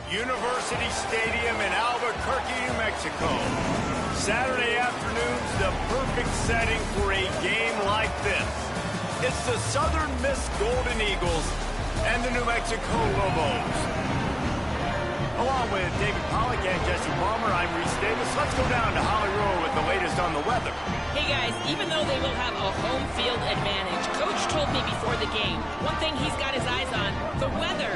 University Stadium in Albuquerque, New Mexico. Saturday afternoon's the perfect setting for a game like this. It's the Southern Miss Golden Eagles and the New Mexico Lobos. Along with David Pollack and Jesse Palmer, I'm Reese Davis. Let's go down to Hollywood with the latest on the weather. Hey guys, even though they will have a home field advantage, Coach told me before the game, one thing he's got his eyes on, the weather.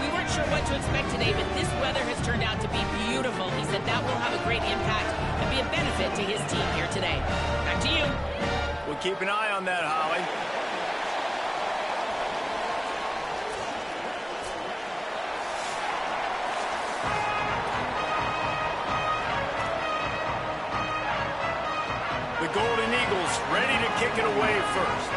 We weren't sure what to expect today, but this weather has turned out to be beautiful. He said that will have a great impact and be a benefit to his team here today. Back to you. We'll keep an eye on that, Holly. The Golden Eagles ready to kick it away first.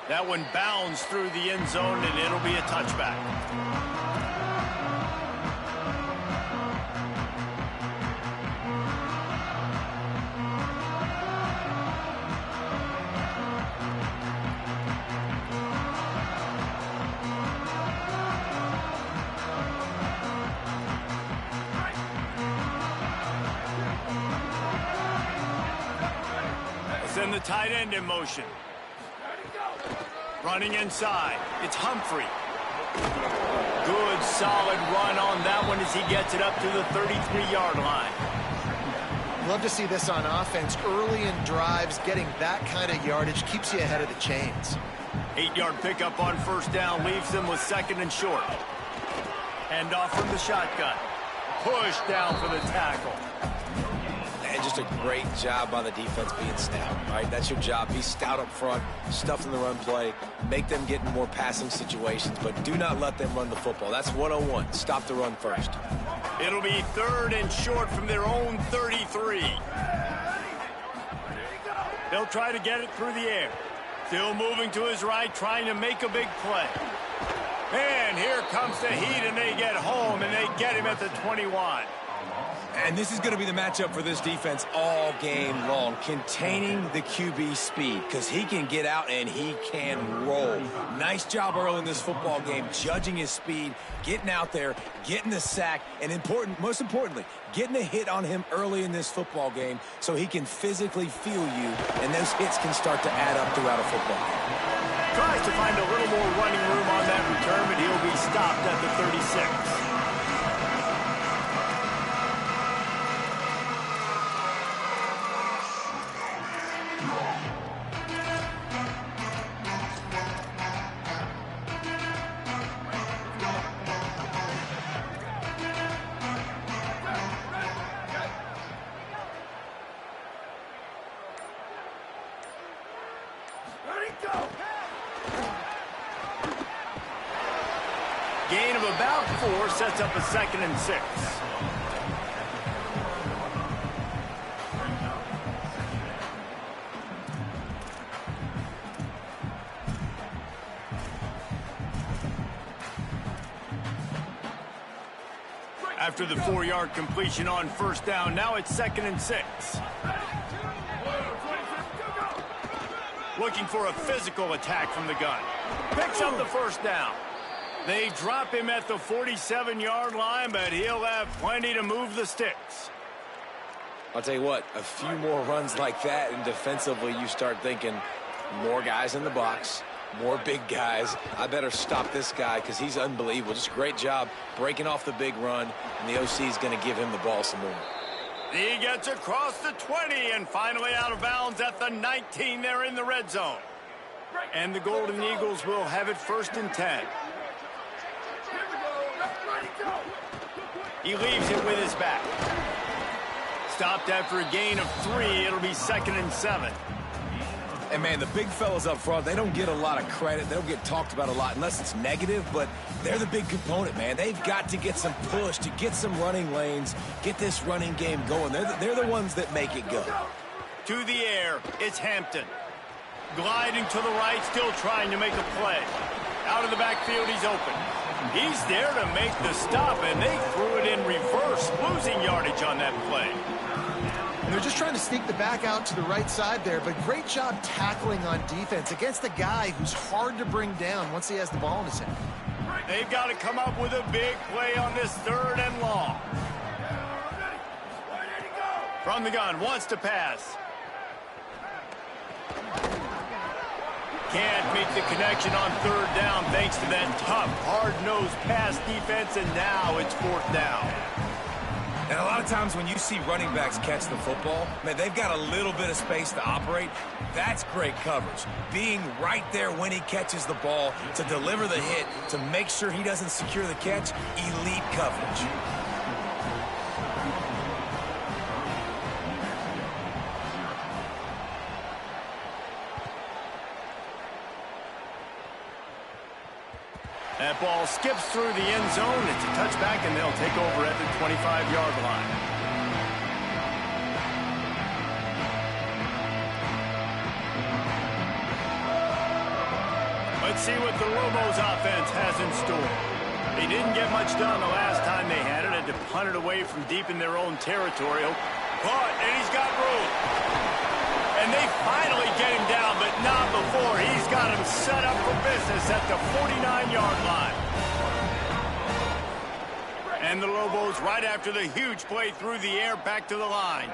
That one bounds through the end zone, and it'll be a touchback. Send the tight end in motion. Running inside. It's Humphrey. Good, solid run on that one as he gets it up to the 33-yard line. Love to see this on offense. Early in drives, getting that kind of yardage keeps you ahead of the chains. 8-yard pickup on first down leaves them with second and short. Hand off from the shotgun. Push down for the tackle. And just a great job by the defense being stout, right? That's your job. Be stout up front, stuff in the run play, make them get in more passing situations, but do not let them run the football. That's 101. Stop the run first. It'll be third and short from their own 33. They'll try to get it through the air. Still moving to his right, trying to make a big play. And here comes the heat, and they get home, and they get him at the 21. And this is going to be the matchup for this defense all game long, containing the QB speed, because he can get out and he can roll. Nice job early in this football game, judging his speed, getting out there, getting the sack, and most importantly, getting a hit on him early in this football game so he can physically feel you, and those hits can start to add up throughout a football game. Tries to find a little more running room on that return, but he'll be stopped at the 36. Gain of about 4 sets up a 2nd and 6. After the 4-yard completion on first down, now it's 2nd and 6. Looking for a physical attack from the gun. Picks up the first down. They drop him at the 47-yard line, but he'll have plenty to move the sticks. I'll tell you what, a few more runs like that, and defensively you start thinking more guys in the box, more big guys. I better stop this guy because he's unbelievable. Just a great job breaking off the big run, and the OC is going to give him the ball some more. He gets across the 20 and finally out of bounds at the 19. They're in the red zone. And the Golden Eagles will have it 1st and 10. He leaves it with his back. Stopped after a gain of 3. It'll be 2nd and 7. And, man, the big fellas up front, they don't get a lot of credit. They don't get talked about a lot unless it's negative, but they're the big component, man. They've got to get some push, to get some running lanes, get this running game going. They're the ones that make it go. To the air, it's Hampton. Gliding to the right, still trying to make a play. Out of the backfield, he's open. He's there to make the stop, and they threw it in reverse, losing yardage on that play. They're just trying to sneak the back out to the right side there, but great job tackling on defense against a guy who's hard to bring down once he has the ball in his hand. They've got to come up with a big play on this 3rd and long. From the gun, wants to pass. Can't make the connection on 3rd down thanks to that tough, hard-nosed pass defense, and now it's 4th down. And a lot of times when you see running backs catch the football, man, they've got a little bit of space to operate. That's great coverage. Being right there when he catches the ball to deliver the hit, to make sure he doesn't secure the catch, elite coverage. That ball skips through the end zone. It's a touchback, and they'll take over at the 25-yard line. Let's see what the Lobos offense has in store. They didn't get much done the last time they had it. Had to punt it away from deep in their own territory. Caught, and he's got room. And they finally get him down, but not before. He's got him set up for business at the 49-yard line. And the Lobos, right after the huge play through the air, back to the line.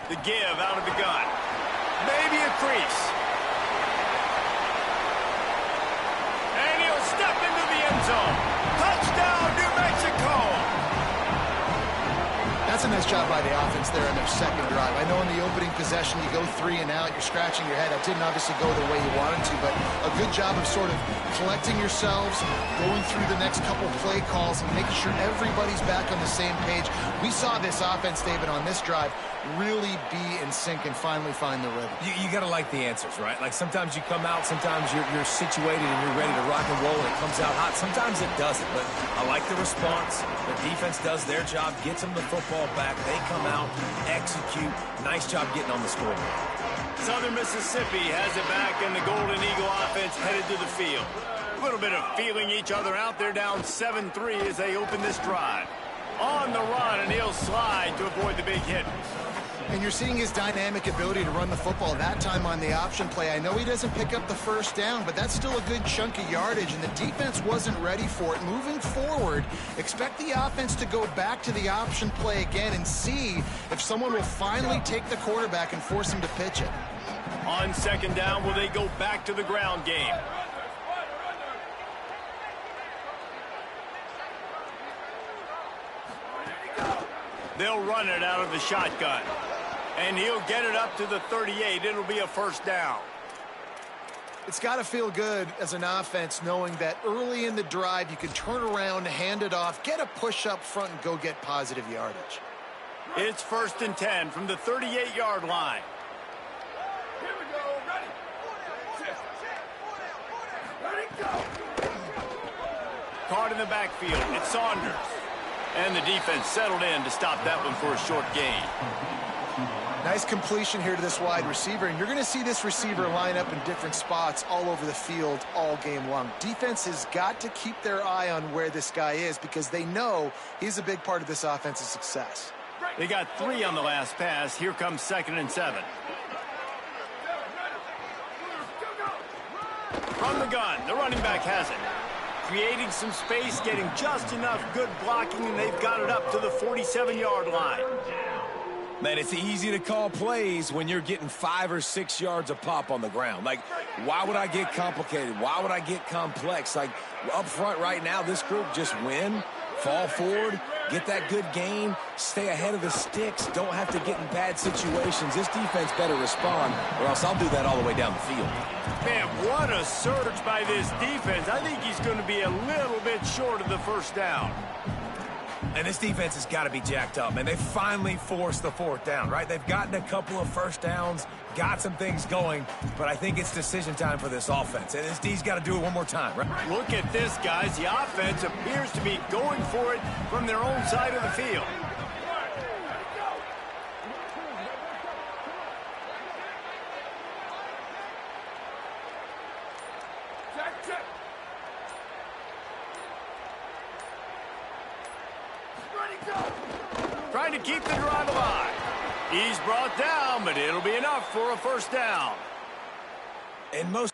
The give out of the gun. Maybe a crease. And he'll step into the end zone. Touchdown, New Mexico! That's a nice job by the offense there on their 2nd drive. I know in the opening possession you go 3 and out, you're scratching your head. That didn't obviously go the way you wanted to, but a good job of sort of collecting yourselves, going through the next couple play calls, and making sure everybody's back on the same page. We saw this offense, David, on this drive really be in sync and finally find the rhythm. You got to like the answers, right? Like sometimes you come out, sometimes you're situated and you're ready to rock and roll and it comes out hot. Sometimes it doesn't, but I like the response. The defense does their job, gets them the football back. They come out, execute. Nice job getting on the scoreboard. Southern Mississippi has it back, and the Golden Eagle offense headed to the field. A little bit of feeling each other out there, down 7-3 as they open this drive. On the run, and he'll slide to avoid the big hit. And you're seeing his dynamic ability to run the football that time on the option play. I know he doesn't pick up the 1st down, but that's still a good chunk of yardage, and the defense wasn't ready for it. Moving forward, expect the offense to go back to the option play again and see if someone will finally take the quarterback and force him to pitch it. On 2nd down, will they go back to the ground game? They'll run it out of the shotgun. And he'll get it up to the 38. It'll be a 1st down. It's got to feel good as an offense knowing that early in the drive you can turn around, hand it off, get a push up front, and go get positive yardage. It's 1st and 10 from the 38-yard line. Here we go. Ready, go. Caught in the backfield. It's Saunders. And the defense settled in to stop that one for a short gain. Nice completion here to this wide receiver, and you're going to see this receiver line up in different spots all over the field all game long. Defense has got to keep their eye on where this guy is because they know he's a big part of this offense's success. They got 3 on the last pass. Here comes 2nd and 7. From the gun, the running back has it. Creating some space, getting just enough good blocking, and they've got it up to the 47-yard line. Man, it's easy to call plays when you're getting 5 or 6 yards a pop on the ground. Like, why would I get complicated? Why would I get complex? Like, up front right now, this group just win, fall forward, get that good gain, stay ahead of the sticks, don't have to get in bad situations. This defense better respond, or else I'll do that all the way down the field. Man, what a surge by this defense. I think he's going to be a little bit short of the 1st down. And this defense has got to be jacked up, man. They finally forced the 4th down, right? They've gotten a couple of 1st downs, got some things going, but I think it's decision time for this offense. And this D's got to do it one more time, right? Look at this, guys. The offense appears to be going for it from their own side of the field. Check. Ready, go. trying to keep the drive alive. He's brought down, but it'll be enough for a first down. And most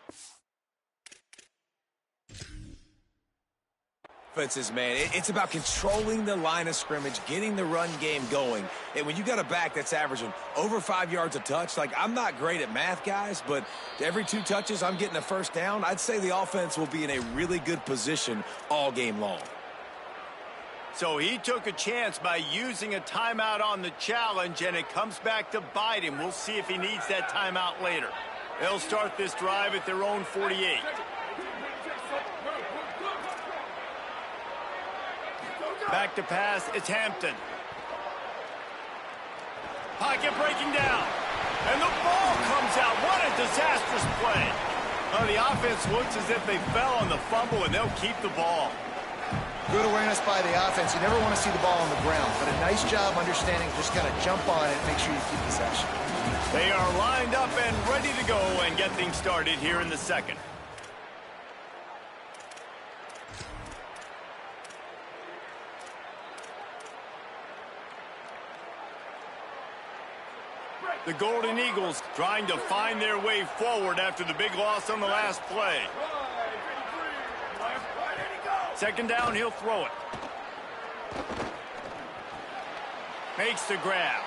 offenses, man, it's about controlling the line of scrimmage, getting the run game going. And when you got a back that's averaging over 5 yards a touch, like, I'm not great at math, guys, but every 2 touches I'm getting a first down, I'd say the offense will be in a really good position all game long. So he took a chance by using a timeout on the challenge, and it comes back to bite him. We'll see if he needs that timeout later. They'll start this drive at their own 48. Back to pass, it's Hampton. Pocket breaking down. And the ball comes out. What a disastrous play. Oh, the offense looks as if they fell on the fumble, and they'll keep the ball. Good awareness by the offense. You never want to see the ball on the ground, but a nice job understanding, just kind of jump on it, make sure you keep possession. They are lined up and ready to go and get things started here in the second. The Golden Eagles trying to find their way forward after the big loss on the last play. Second down, he'll throw it. Makes the grab.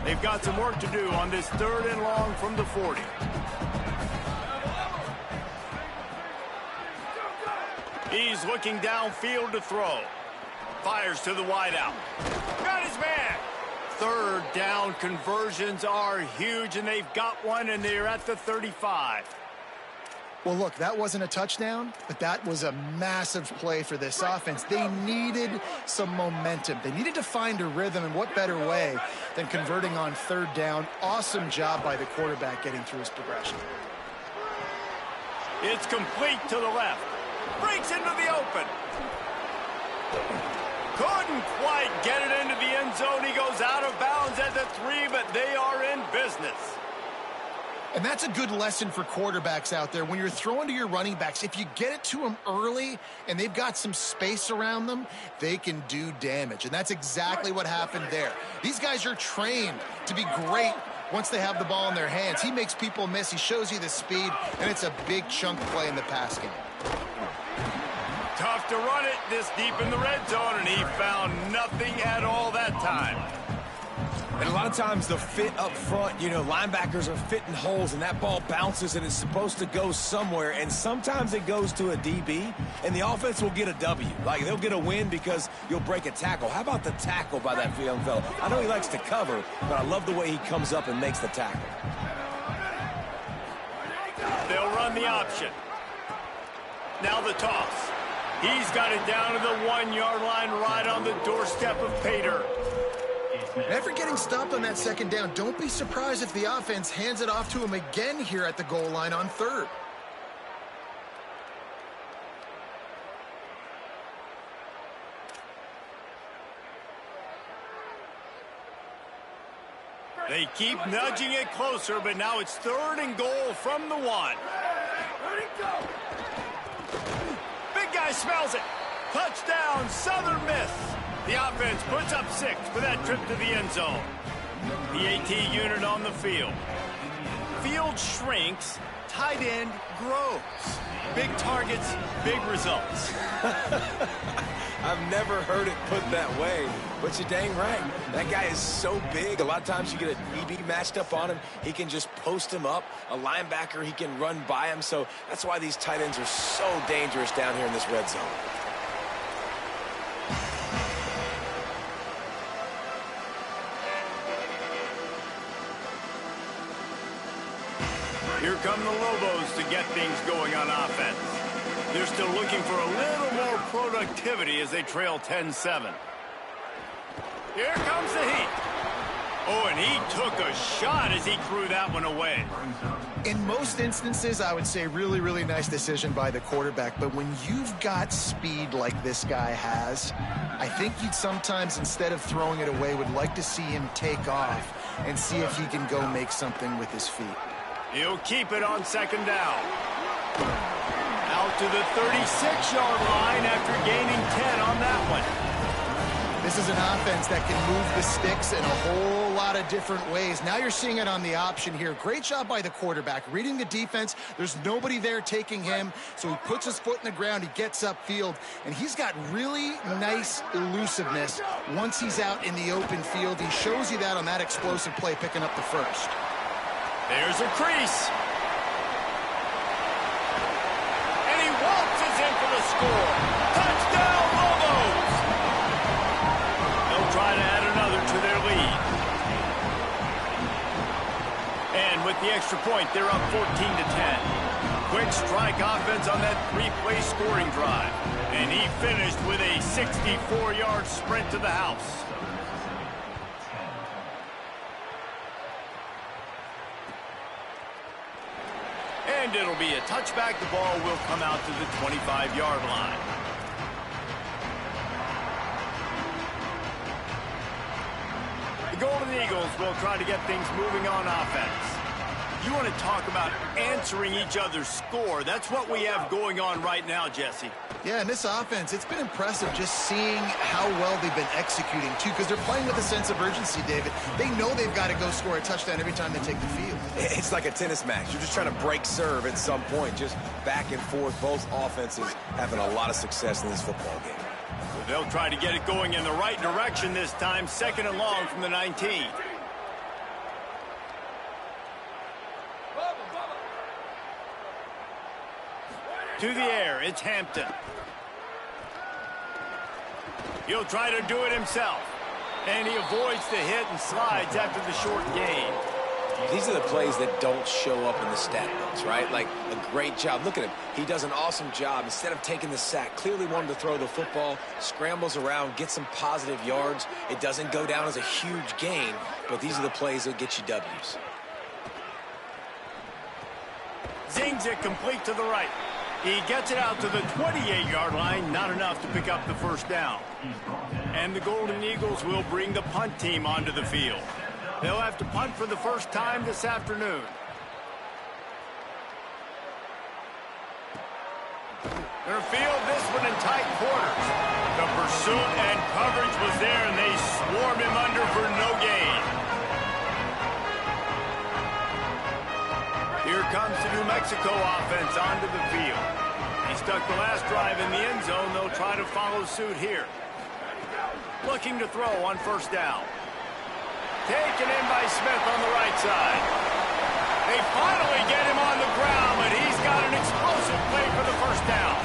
They've got some work to do on this 3rd and long from the 40. He's looking downfield to throw. Fires to the wideout. Got his man. 3rd down conversions are huge, and they've got one, and they're at the 35. Well, look, that wasn't a touchdown, but that was a massive play for this offense. They needed some momentum. They needed to find a rhythm, and what better way than converting on 3rd down. Awesome job by the quarterback getting through his progression. It's complete to the left. Breaks into the open. Couldn't quite get it into the end zone. He goes out of bounds at the 3, but they are in business. And that's a good lesson for quarterbacks out there. When you're throwing to your running backs, if you get it to them early and they've got some space around them, they can do damage. And that's exactly what happened there. These guys are trained to be great once they have the ball in their hands. He makes people miss. He shows you the speed, and it's a big chunk play in the pass game. Tough to run it this deep in the red zone, and he found nothing at all that time. And a lot of times the fit up front, you know, linebackers are fitting holes, and that ball bounces, and it's supposed to go somewhere, and sometimes it goes to a DB, and the offense will get a W. Like, they'll get a win because you'll break a tackle. How about the tackle by that young fella? I know he likes to cover, but I love the way he comes up and makes the tackle. They'll run the option. Now the toss. He's got it down to the 1-yard line, right on the doorstep of Pater. After getting stopped on that 2nd down, don't be surprised if the offense hands it off to him again here at the goal line on 3rd. They keep nudging it closer, but now it's 3rd and goal from the 1. Let it go. Big guy smells it. Touchdown, Southern Miss. The offense puts up 6 for that trip to the end zone. The AT unit on the field. Field shrinks, tight end grows. Big targets, big results. I've never heard it put that way, but you're dang right. That guy is so big. A lot of times you get a DB matched up on him. He can just post him up. A linebacker, he can run by him. So that's why these tight ends are so dangerous down here in this red zone. Here come the Lobos to get things going on offense. They're still looking for a little more productivity as they trail 10-7. Here comes the heat. Oh, and he took a shot as he threw that one away. In most instances, I would say really, really nice decision by the quarterback. But when you've got speed like this guy has, I think you'd sometimes, instead of throwing it away, would like to see him take off and see if he can go make something with his feet. He'll keep it on second down. Out to the 36-yard line after gaining 10 on that one. This is an offense that can move the sticks in a whole lot of different ways. Now you're seeing it on the option here. Great job by the quarterback. Reading the defense, there's nobody there taking him, so he puts his foot in the ground, he gets upfield, and he's got really nice elusiveness once he's out in the open field. He shows you that on that explosive play, picking up the first. There's a crease. And he waltzes in for the score. Touchdown, Lobos! They'll try to add another to their lead. And with the extra point, they're up 14-10. Quick strike offense on that three-play scoring drive. And he finished with a 64-yard sprint to the house. And it'll be a touchback. The ball will come out to the 25-yard line. The Golden Eagles will try to get things moving on offense. You want to talk about answering each other's score. That's what we have going on right now, Jesse. Yeah, and this offense, it's been impressive just seeing how well they've been executing, too, because they're playing with a sense of urgency, David. They know they've got to go score a touchdown every time they take the field. It's like a tennis match. You're just trying to break serve at some point, just back and forth. Both offenses having a lot of success in this football game. They'll try to get it going in the right direction this time. Second and long from the 19. To the air, it's Hampton. He'll try to do it himself. And he avoids the hit and slides after the short gain. These are the plays that don't show up in the stat books, right? Like a great job. Look at him. He does an awesome job. Instead of taking the sack, clearly wanted to throw the football, scrambles around, get some positive yards. It doesn't go down as a huge gain, but these are the plays that get you W's. Zings it complete to the right. He gets it out to the 28-yard line, not enough to pick up the first down. And the Golden Eagles will bring the punt team onto the field. They'll have to punt for the first time this afternoon. They'll field this one in tight quarters. The pursuit and coverage was there, and they swarm him under for no gain. Here comes the New Mexico offense onto the field. He stuck the last drive in the end zone. They'll try to follow suit here. Looking to throw on first down. Taken in by Smith on the right side. They finally get him on the ground, but he's got an explosive play for the first down.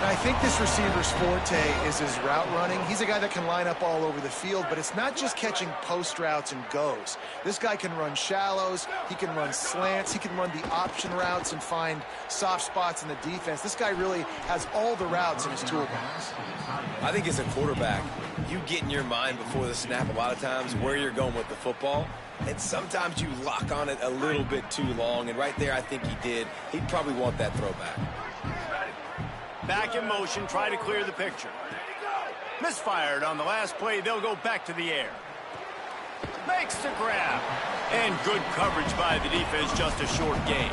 I think this receiver's forte is his route running. He's a guy that can line up all over the field, but it's not just catching post routes and goes. This guy can run shallows, he can run slants, he can run the option routes and find soft spots in the defense. This guy really has all the routes in his toolbox. I think as a quarterback, you get in your mind before the snap a lot of times where you're going with the football, and sometimes you lock on it a little bit too long, and right there I think he did. He'd probably want that throwback. Back in motion, try to clear the picture. Misfired on the last play. They'll go back to the air. Makes the grab. And good coverage by the defense, just a short gain.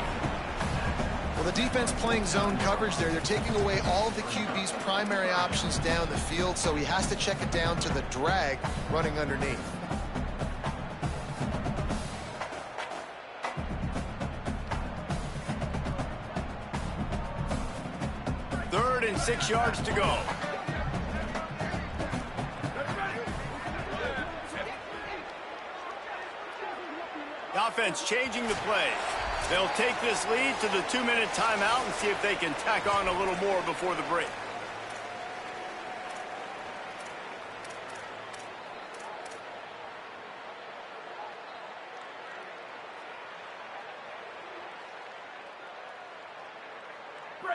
Well, the defense playing zone coverage there. They're taking away all of the QB's primary options down the field, so he has to check it down to the drag running underneath. Third and 6 yards to go. The offense changing the play. They'll take this lead to the 2-minute timeout and see if they can tack on a little more before the break.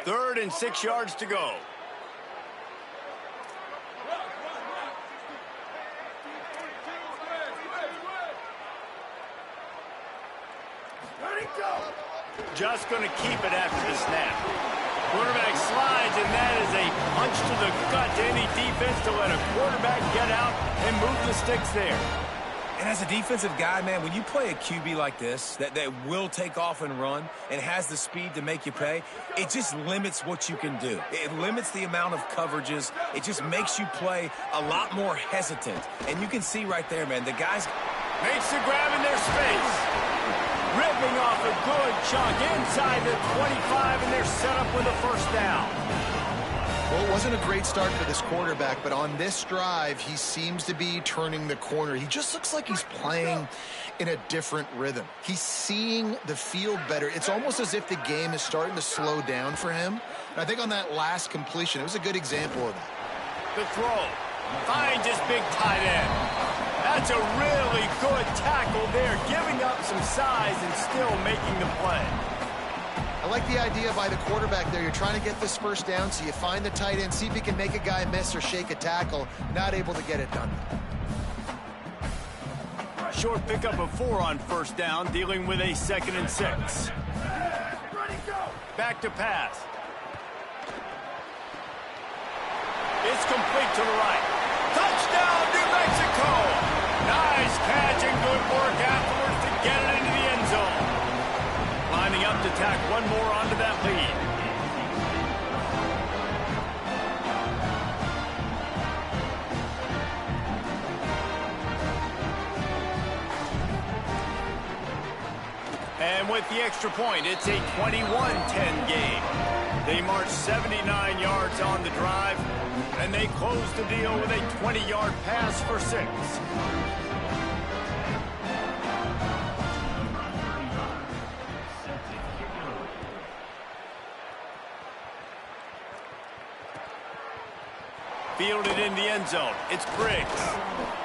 Third and 6 yards to go. Let it go. just going to keep it after the snap. Quarterback slides, and that is a punch to the gut to any defense to let a quarterback get out and move the sticks there. And as a defensive guy, man, when you play a QB like this that will take off and run and has the speed to make you pay, it just limits what you can do. It limits the amount of coverages. It just makes you play a lot more hesitant. And you can see right there, man, the guys... Makes the grab in their space. Ripping off a good chunk inside the 25, and they're set up with a first down. Well, it wasn't a great start for this quarterback, but on this drive, he seems to be turning the corner. He just looks like he's playing in a different rhythm. He's seeing the field better. It's almost as if the game is starting to slow down for him. And I think on that last completion, it was a good example of that. The throw. Finds his big tight end. That's a really good tackle there, giving up some size and still making the play. I like the idea by the quarterback there. You're trying to get this first down, so you find the tight end, see if he can make a guy miss or shake a tackle. Not able to get it done. Short pickup of 4 on first down, dealing with a 2nd and 6. Back to pass. It's complete to the right. Touchdown, New Mexico! Nice catch and good work afterwards to get it into the end zone. Lining up to tack one more onto that lead. And with the extra point, it's a 21-10 game. They march 79 yards on the drive, and they close the deal with a 20-yard pass for 6. Fielded in the end zone. It's Briggs.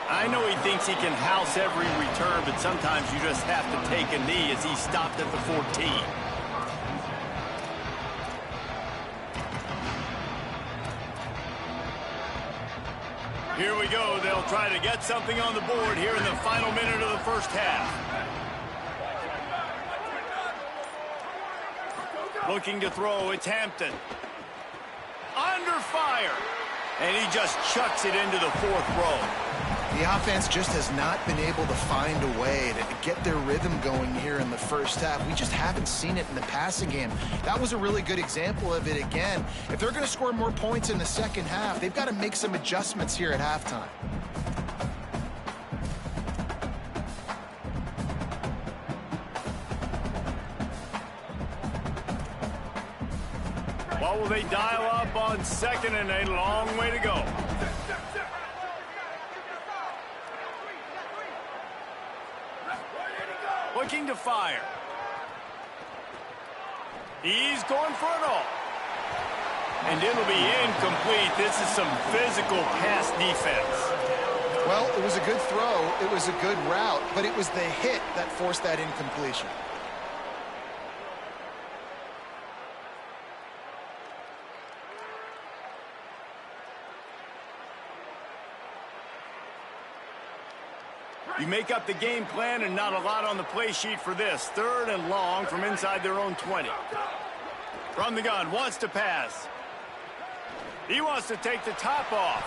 I know he thinks he can house every return, but sometimes you just have to take a knee as he stopped at the 14. Here we go. They'll try to get something on the board here in the final minute of the first half. Looking to throw. It's Hampton. Under fire. And he just chucks it into the 4th row. The offense just has not been able to find a way to get their rhythm going here in the first half. We just haven't seen it in the passing game. That was a really good example of it again. If they're going to score more points in the second half, they've got to make some adjustments here at halftime. What will they dial up on 2nd and a long way to go? Looking to fire. He's going for it all. And it'll be incomplete. This is some physical pass defense. Well, it was a good throw. It was a good route, but it was the hit that forced that incompletion. You make up the game plan and not a lot on the play sheet for this. 3rd and long from inside their own 20. From the gun, wants to pass. He wants to take the top off.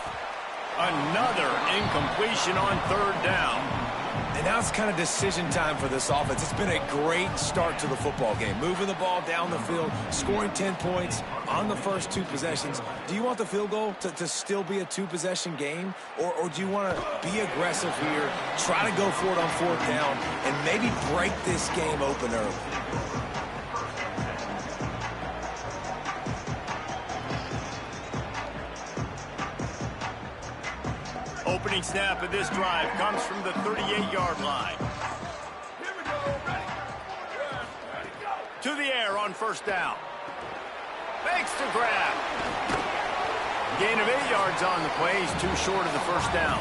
Another incompletion on 3rd down. And now it's kind of decision time for this offense. It's been a great start to the football game. Moving the ball down the field, scoring 10 points on the first 2 possessions. Do you want the field goal to still be a 2-possession game? Or do you want to be aggressive here, try to go for it on 4th down, and maybe break this game open early? Opening snap of this drive comes from the 38-yard line. To the air on first down. Makes the grab. Gain of 8 yards on the play. He's too short of the first down.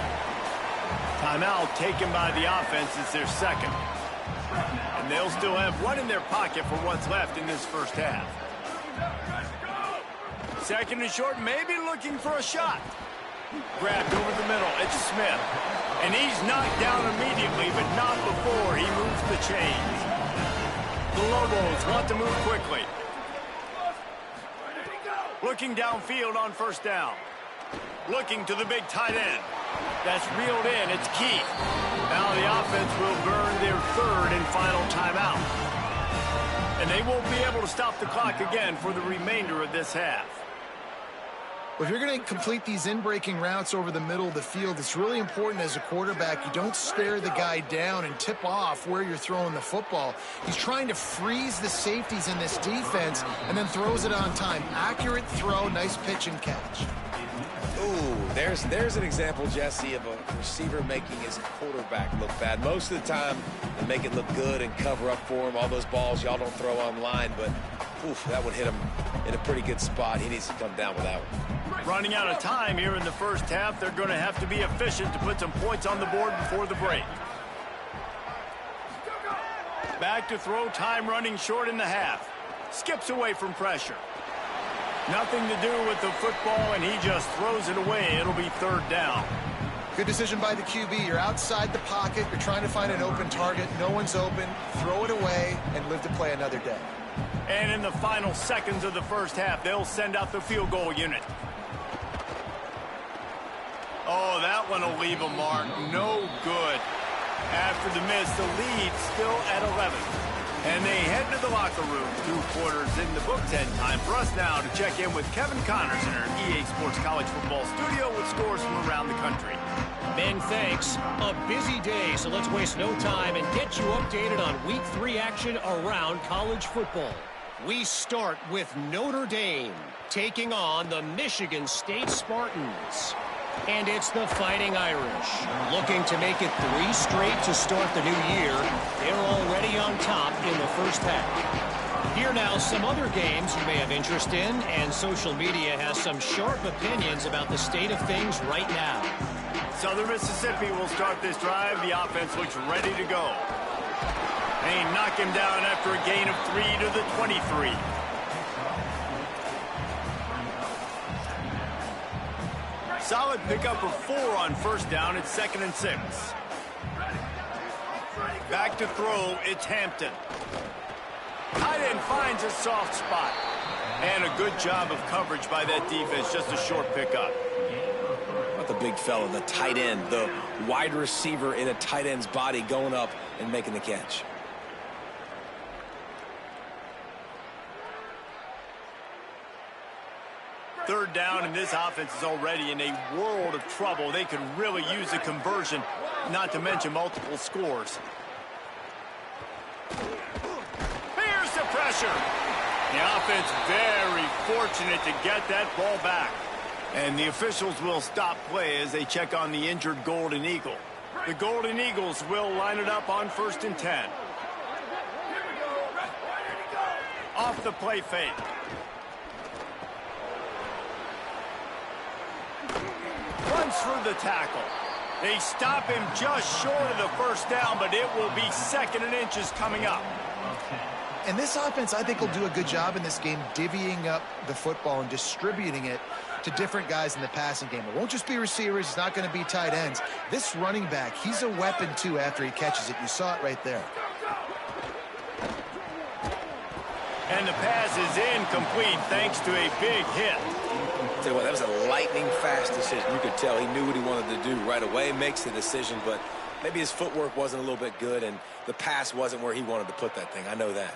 Timeout taken by the offense. It's their 2nd. And they'll still have one in their pocket for what's left in this first half. 2nd and short, maybe looking for a shot. Grabbed over the middle. It's Smith. And he's knocked down immediately, but not before he moves the chains. The Lobos want to move quickly. Looking downfield on first down. Looking to the big tight end. That's reeled in. It's key. Now the offense will burn their third and final timeout. And they won't be able to stop the clock again for the remainder of this half. Well, if you're going to complete these in-breaking routes over the middle of the field, it's really important as a quarterback you don't stare the guy down and tip off where you're throwing the football. He's trying to freeze the safeties in this defense and then throws it on time. Accurate throw, nice pitch and catch. Ooh, there's an example, Jesse, of a receiver making his quarterback look bad. Most of the time, they make it look good and cover up for him. All those balls y'all don't throw online, but oof, that would hit him in a pretty good spot. He needs to come down with that one. Running out of time here in the first half, they're going to have to be efficient to put some points on the board before the break. Back to throw, time running short in the half. Skips away from pressure. Nothing to do with the football, and he just throws it away. It'll be third down. Good decision by the QB. You're outside the pocket. You're trying to find an open target. No one's open. Throw it away and live to play another day. And in the final seconds of the first half, they'll send out the field goal unit. Oh, that one will leave a mark. No good. After the miss, the lead still at 11. And they head to the locker room. 2 quarters in the book, 10 time for us now to check in with Kevin Connors in our EA Sports College Football studio with scores from around the country. Ben, thanks. A busy day, so let's waste no time and get you updated on Week 3 action around college football. We start with Notre Dame taking on the Michigan State Spartans. And it's the Fighting Irish, looking to make it 3 straight to start the new year. They're already on top in the first half. Here now, some other games you may have interest in, and social media has some sharp opinions about the state of things right now. Southern Mississippi will start this drive. The offense looks ready to go. They knock him down after a gain of 3 to the 23. Solid pickup of 4 on first down. It's 2nd and 6. Back to throw. It's Hampton. Tight end finds a soft spot. And a good job of coverage by that defense. Just a short pickup. Not the big fella, the tight end, the wide receiver in a tight end's body going up and making the catch. Third down, and this offense is already in a world of trouble. They could really use a conversion, not to mention multiple scores. Here's the pressure. The offense very fortunate to get that ball back. And the officials will stop play as they check on the injured Golden Eagle. The Golden Eagles will line it up on 1st and 10. Off the play fake. Runs for the tackle. They stop him just short of the first down, but it will be 2nd and inches coming up. And this offense, I think, will do a good job in this game divvying up the football and distributing it to different guys in the passing game. It won't just be receivers. It's not going to be tight ends. This running back, he's a weapon, too, after he catches it. You saw it right there. And the pass is incomplete thanks to a big hit. Tell you what, that was a lightning-fast decision. You could tell he knew what he wanted to do right away, makes the decision, but maybe his footwork wasn't a little bit good, and the pass wasn't where he wanted to put that thing. I know that.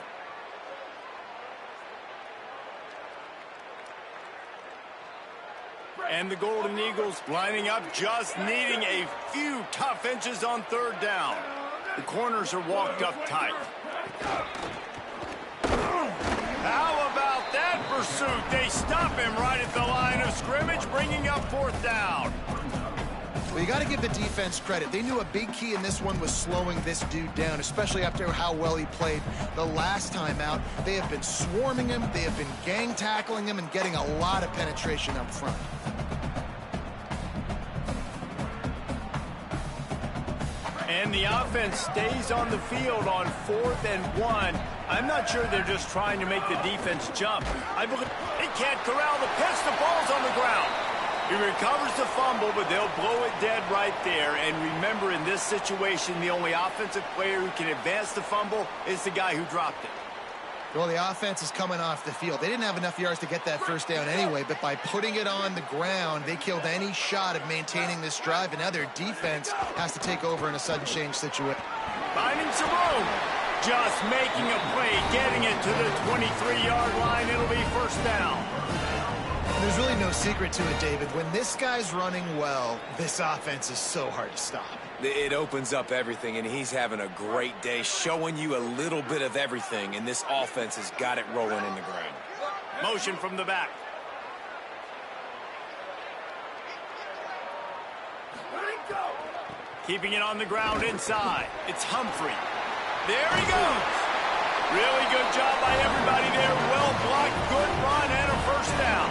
And the Golden Eagles lining up, just needing a few tough inches on third down. The corners are walked up tight. How about that pursuit? They stop him right at the line of scrimmage, bringing up 4th down. Well, you got to give the defense credit. They knew a big key in this one was slowing this dude down, especially after how well he played the last time out. They have been swarming him. They have been gang tackling him and getting a lot of penetration up front. And the offense stays on the field on 4th and 1. I'm not sure they're just trying to make the defense jump. I believe they can't corral the pitch. The ball's on the ground. He recovers the fumble, but they'll blow it dead right there. And remember, in this situation, the only offensive player who can advance the fumble is the guy who dropped it. Well, the offense is coming off the field. They didn't have enough yards to get that first down anyway, but by putting it on the ground, they killed any shot of maintaining this drive, and now their defense has to take over in a sudden change situation. Finding some room. Just making a play, getting it to the 23-yard line. It'll be first down. There's really no secret to it, David. When this guy's running well, this offense is so hard to stop. It opens up everything, and he's having a great day, showing you a little bit of everything, and this offense has got it rolling in the ground. Motion from the back. Keeping it on the ground inside. It's Humphrey. There he goes. Really good job by everybody there. Well blocked, good run, and a first down.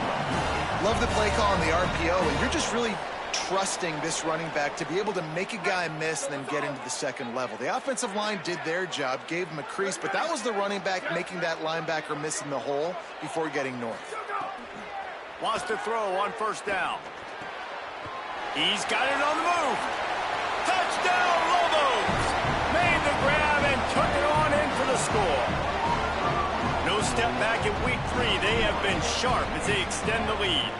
Love the play call on the RPO, and you're just really trusting this running back to be able to make a guy miss and then get into the second level. The offensive line did their job, gave him a crease, but that was the running back making that linebacker miss in the hole before getting north. Wants to throw on first down. He's got it on the move. Touchdown, Lobos! Made the grab and took it on in for the score. No step back in week 3. They have been sharp as they extend the lead.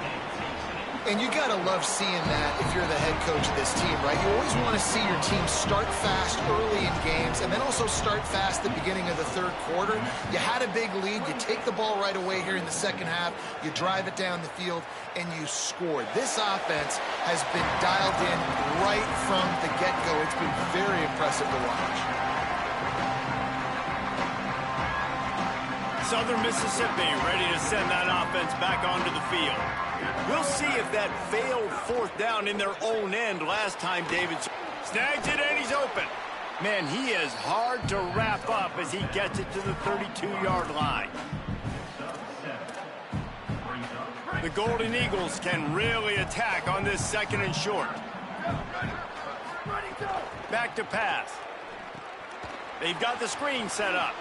And you got to love seeing that if you're the head coach of this team, right? You always want to see your team start fast early in games and then also start fast at the beginning of the third quarter. You had a big lead. You take the ball right away here in the second half. You drive it down the field, and you score. This offense has been dialed in right from the get-go. It's been very impressive to watch. Southern Mississippi ready to send that offense back onto the field. We'll see if that failed fourth down in their own end last time David snags it and he's open. Man, he is hard to wrap up as he gets it to the 32-yard line. The Golden Eagles can really attack on this second and short. Back to pass. They've got the screen set up.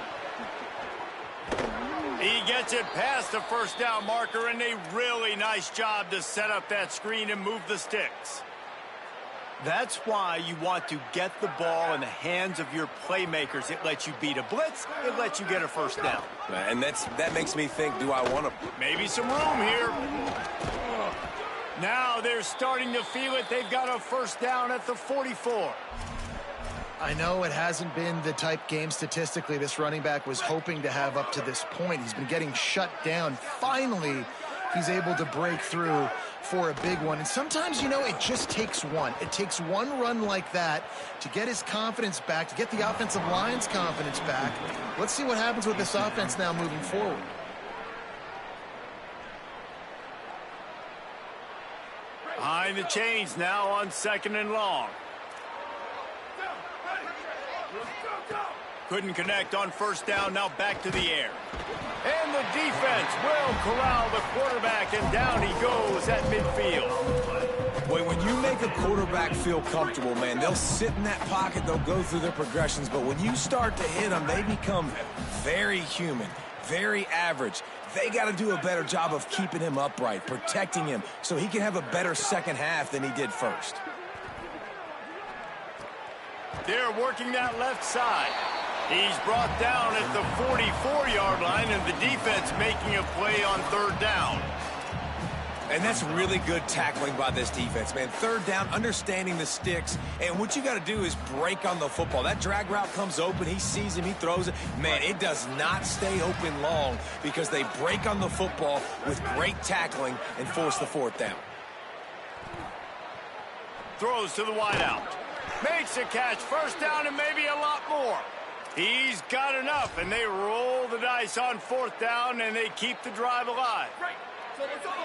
He gets it past the first down marker, and a really nice job to set up that screen and move the sticks. That's why you want to get the ball in the hands of your playmakers. It lets you beat a blitz. It lets you get a first down. And that makes me think, do I want to? Maybe some room here. Now they're starting to feel it. They've got a first down at the 44. I know it hasn't been the type game statistically this running back was hoping to have up to this point. He's been getting shut down. Finally, he's able to break through for a big one. And sometimes, you know, it just takes one. It takes one run like that to get his confidence back, to get the offensive line's confidence back. Let's see what happens with this offense now moving forward. Behind the chains now on second and long. Couldn't connect on first down, now back to the air. And the defense will corral the quarterback, and down he goes at midfield. Boy, when you make a quarterback feel comfortable, man, they'll sit in that pocket, they'll go through their progressions, but when you start to hit them, they become very human, very average. They got to do a better job of keeping him upright, protecting him, so he can have a better second half than he did first. They're working that left side. He's brought down at the 44-yard line, and the defense making a play on third down. And that's really good tackling by this defense, man. Third down, understanding the sticks, and what you got to do is break on the football. That drag route comes open, he sees him, he throws it. Man, it does not stay open long because they break on the football with great tackling and force the fourth down. Throws to the wideout. Makes a catch, first down, and maybe a lot more. He's got enough, and they roll the dice on fourth down, and they keep the drive alive.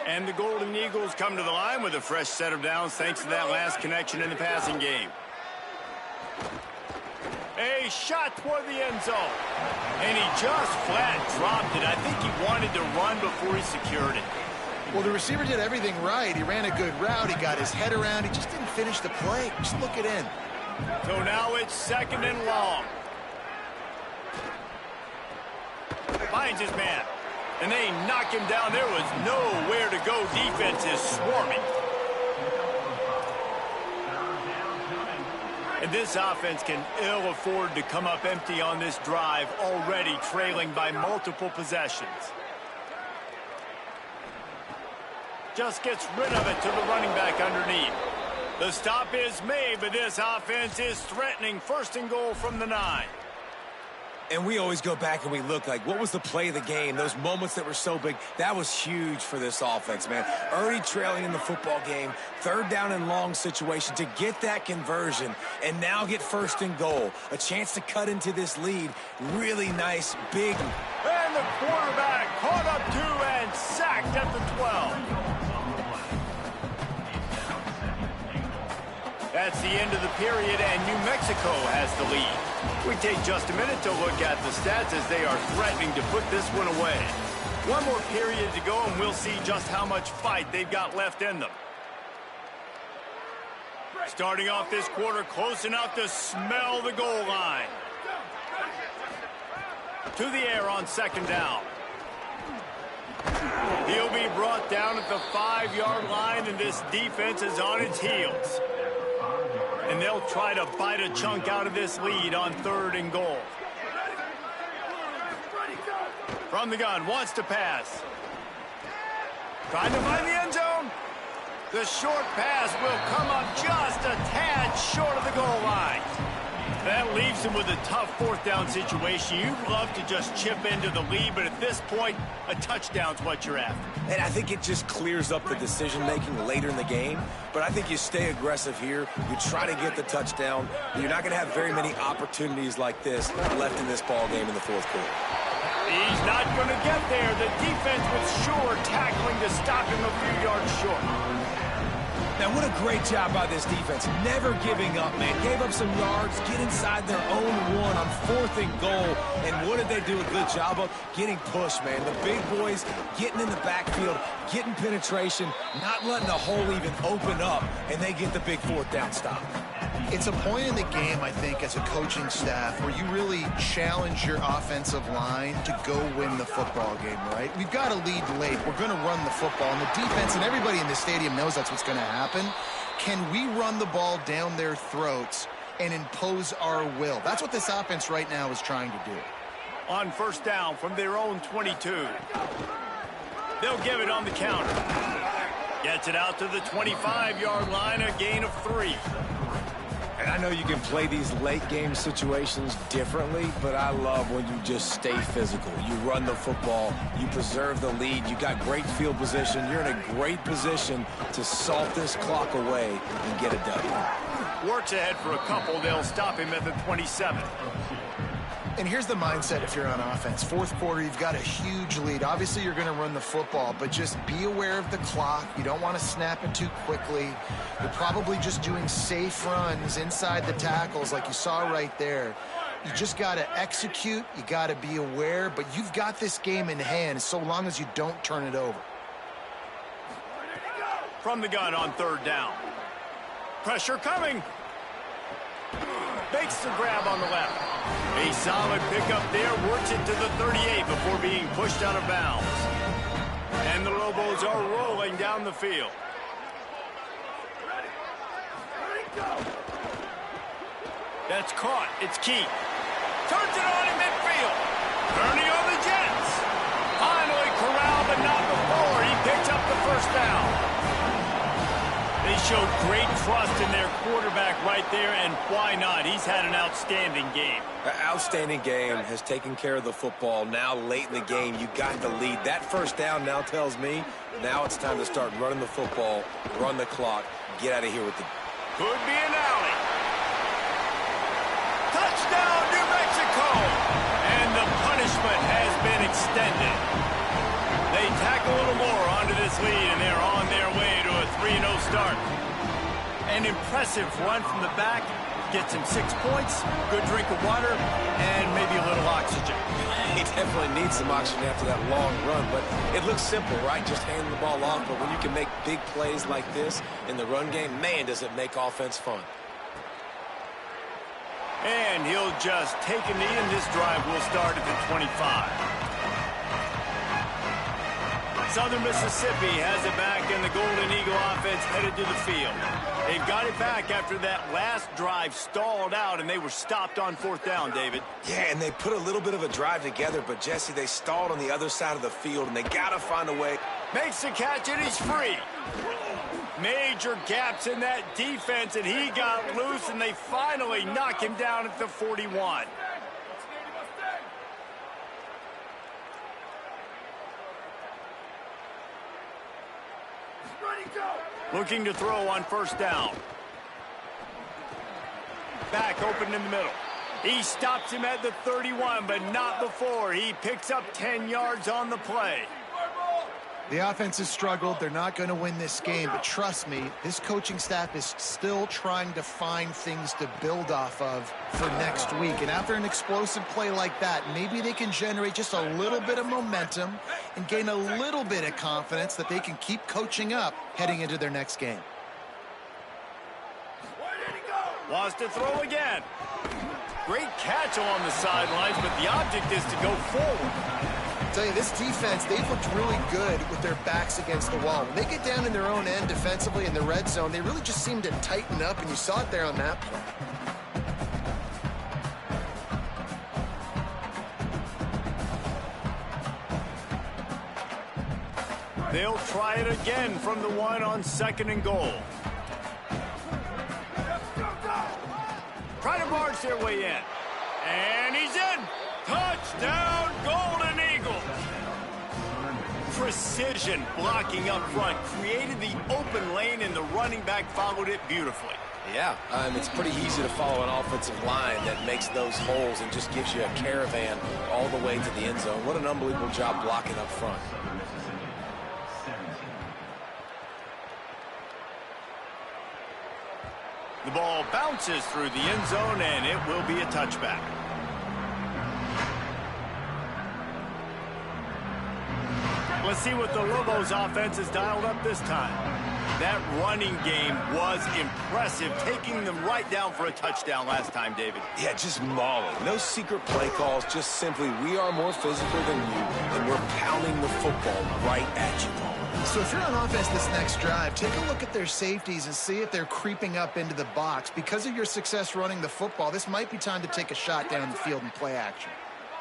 And the Golden Eagles come to the line with a fresh set of downs thanks to that last connection in the passing game. A shot toward the end zone. And he just flat dropped it. I think he wanted to run before he secured it. Well, the receiver did everything right. He ran a good route. He got his head around. He just didn't finish the play. Just look it in. So now it's second and long. Finds his man. And they knock him down. There was nowhere to go. Defense is swarming. And this offense can ill afford to come up empty on this drive, already trailing by multiple possessions. Just gets rid of it to the running back underneath. The stop is made, but this offense is threatening 1st and goal from the 9. And we always go back and we look like, what was the play of the game? Those moments that were so big, that was huge for this offense, man. Already trailing in the football game, 3rd down and long situation to get that conversion and now get 1st and goal. A chance to cut into this lead. Really nice, big. And the quarterback caught up to and sacked at the 12. That's the end of the period, and New Mexico has the lead. We take just a minute to look at the stats as they are threatening to put this one away. One more period to go, and we'll see just how much fight they've got left in them. Starting off this quarter, close enough to smell the goal line. To the air on 2nd down. He'll be brought down at the 5-yard line, and this defense is on its heels. And they'll try to bite a chunk out of this lead on 3rd and goal. From the gun, wants to pass. Trying to find the end zone. The short pass will come up just a tad short of the goal line. That leaves him with a tough 4th down situation. You'd love to just chip into the lead, but at this point, a touchdown's what you're after. And I think it just clears up the decision-making later in the game. But I think you stay aggressive here. You try to get the touchdown. You're not going to have very many opportunities like this left in this ball game in the 4th quarter. He's not going to get there. The defense was sure tackling to stop him a few yards short. Now, what a great job by this defense. Never giving up, man. Gave up some yards, get inside their own 1 on 4th and goal. And what did they do a good job of? Getting pushed, man. The big boys getting in the backfield, getting penetration, not letting the hole even open up, and they get the big 4th down stop. It's a point in the game, I think, as a coaching staff where you really challenge your offensive line to go win the football game, right? We've got to lead late. We're going to run the football. And the defense and everybody in the stadium knows that's what's going to happen. Can we run the ball down their throats and impose our will? That's what this offense right now is trying to do. On 1st down from their own 22. They'll give it on the counter. Gets it out to the 25-yard line, a gain of 3. And I know you can play these late game situations differently, but I love when you just stay physical. You run the football, you preserve the lead, you got great field position, you're in a great position to salt this clock away and get a W. Works ahead for a couple, they'll stop him at the 27. And here's the mindset if you're on offense. 4th quarter, you've got a huge lead. Obviously, you're going to run the football, but just be aware of the clock. You don't want to snap it too quickly. You're probably just doing safe runs inside the tackles like you saw right there. You just got to execute. You got to be aware, but you've got this game in hand so long as you don't turn it over. From the gun on 3rd down. Pressure coming. Makes the grab on the left. A solid pickup there, works it to the 38 before being pushed out of bounds. And the Lobos are rolling down the field. That's caught. It's Key. Turns it on in midfield. Turning on the Jets. Finally corralled, but not before. He picks up the 1st down. They showed great trust in their quarterback right there, and why not? He's had an outstanding game. An outstanding game, has taken care of the football. Now late in the game, you got the lead. That 1st down now tells me now it's time to start running the football, run the clock, get out of here with the... Could be an alley. Touchdown, New Mexico! And the punishment has been extended. They tack a little more onto this lead, and they're on their way to a 3-0 start. An impressive run from the back. Gets him 6 points, good drink of water, and maybe a little oxygen. He definitely needs some oxygen after that long run, but it looks simple, right? Just handing the ball off, but when you can make big plays like this in the run game, man, does it make offense fun. And he'll just take a knee, and this drive will start at the 25. Southern Mississippi has it back, and the Golden Eagle offense headed to the field. They've got it back after that last drive stalled out, and they were stopped on 4th down, David. Yeah, and they put a little bit of a drive together, but, Jesse, they stalled on the other side of the field, and they got to find a way. Makes the catch, and he's free. Major gaps in that defense, and he got loose, and they finally knock him down at the 41. Looking to throw on 1st down. Back open in the middle. He stops him at the 31, but not before. He picks up 10 yards on the play. The offense has struggled. They're not going to win this game, but trust me, this coaching staff is still trying to find things to build off of for next week. And after an explosive play like that, maybe they can generate just a little bit of momentum and gain a little bit of confidence that they can keep coaching up heading into their next game. Wants to throw again. Great catch along the sidelines, but the object is to go forward. I tell you, this defense, they've looked really good with their backs against the wall. When they get down in their own end defensively in the red zone, they really just seem to tighten up, and you saw it there on that play. They'll try it again from the 1 on 2nd and goal. Try to march their way in. And he's in. Touchdown, Golden Eagles. Precision blocking up front created the open lane, and the running back followed it beautifully. Yeah, it's pretty easy to follow an offensive line that makes those holes and just gives you a caravan all the way to the end zone. What an unbelievable job blocking up front. The ball bounces through the end zone, and it will be a touchback. Let's see what the Lobos offense has dialed up this time. That running game was impressive, taking them right down for a touchdown last time, David. Yeah, just mauling. No secret play calls, just simply we are more physical than you, and we're pounding the football right at you. So if you're on offense this next drive, take a look at their safeties and see if they're creeping up into the box. Because of your success running the football, this might be time to take a shot down the field and play action.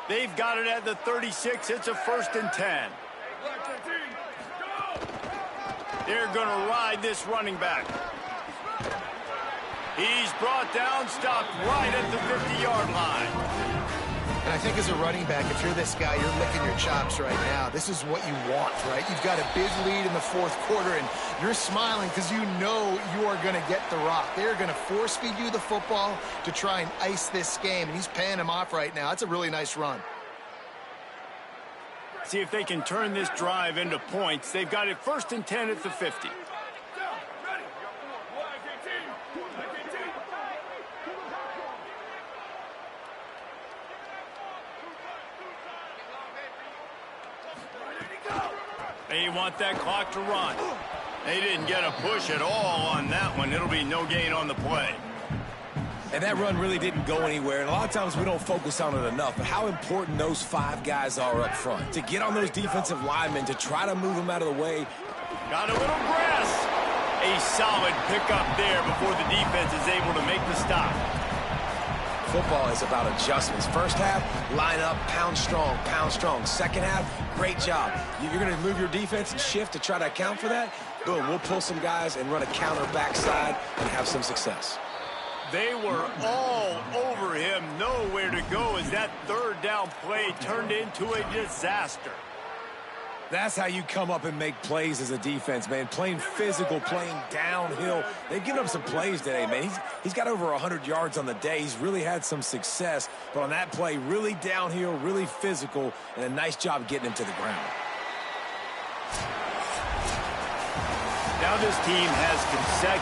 They've got it at the 36. It's a 1st and 10. They're going to ride this running back. He's brought down, stopped right at the 50-yard line. And I think as a running back, if you're this guy, you're licking your chops right now. This is what you want, right? You've got a big lead in the 4th quarter, and you're smiling because you know you are going to get the rock. They're going to force-feed you the football to try and ice this game, and he's paying him off right now. That's a really nice run. See if they can turn this drive into points. They've got it 1st and 10 at the 50. They want that clock to run. They didn't get a push at all on that one. It'll be no gain on the play. And that run really didn't go anywhere, and a lot of times we don't focus on it enough, but how important those 5 guys are up front. To get on those defensive linemen, to try to move them out of the way. Got a little grass. A solid pickup there before the defense is able to make the stop. Football is about adjustments. First half, line up, pound strong, pound strong. Second half, great job. You're going to move your defense and shift to try to account for that. Boom, we'll pull some guys and run a counter backside and have some success. They were all over him, nowhere to go as that 3rd down play turned into a disaster. That's how you come up and make plays as a defense, man. Playing physical, playing downhill. They've given up some plays today, man. He's got over 100 yards on the day. He's really had some success. But on that play, really downhill, really physical, and a nice job getting him to the ground. Now this team has consecutive